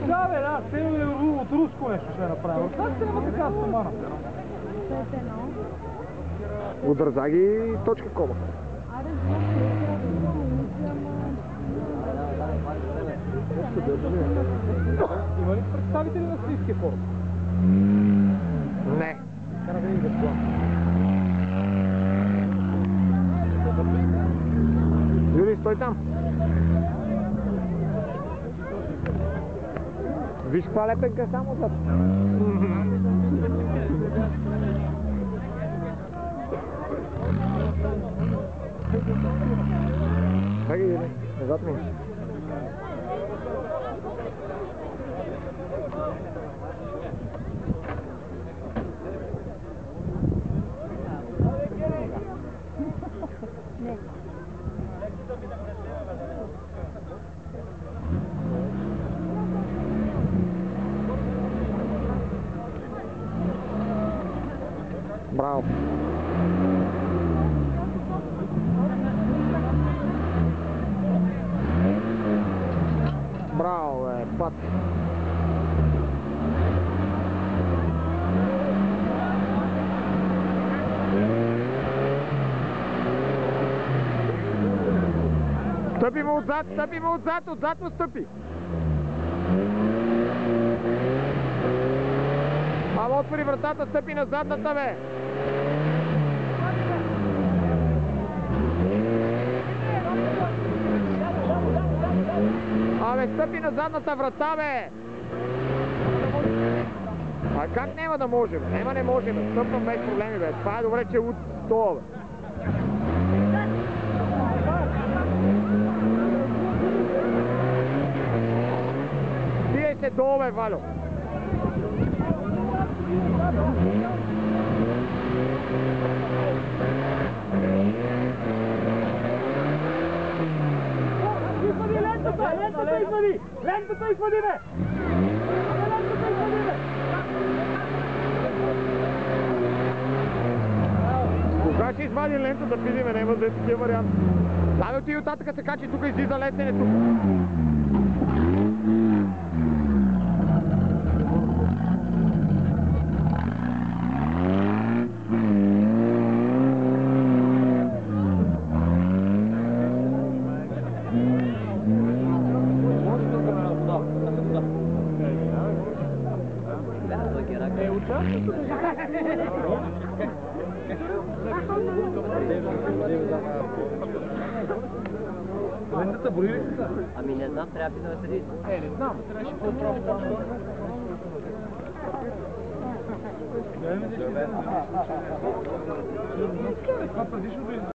Да, бе, да, те от руско нещо ще направя. Как се няма така стомана? Удърза ги точка кома. Има ли представители на Австрийския кораб? Не. Трябва да видим да план. Юрий, стой там. Виж каква лепенка само зад. Чакай, Юрий, назад ми. Браво! Браво, бе, път! Стъпи му отзад, стъпи му отзад, отзад му стъпи! Ама отвори вратата, стъпи на задната, бе! Абе, стъпи на задната врата, бе! А как няма да можем? Нема не можем, стъпвам без проблеми, бе. Това е добре, че от това, бе. Стигай се долу, бе, Валю! Лентата извади! Лентата извади, бе! Лентата извади, бе! Кога ще извади лентата, видиме, няма да е такива варианти. Давай ти и оттатъка се качи, тук излиза лесене тук. Лентата боли ли се? Ами не знам, трябва да седи. Не знам. Трябваше по-прав. Това предишното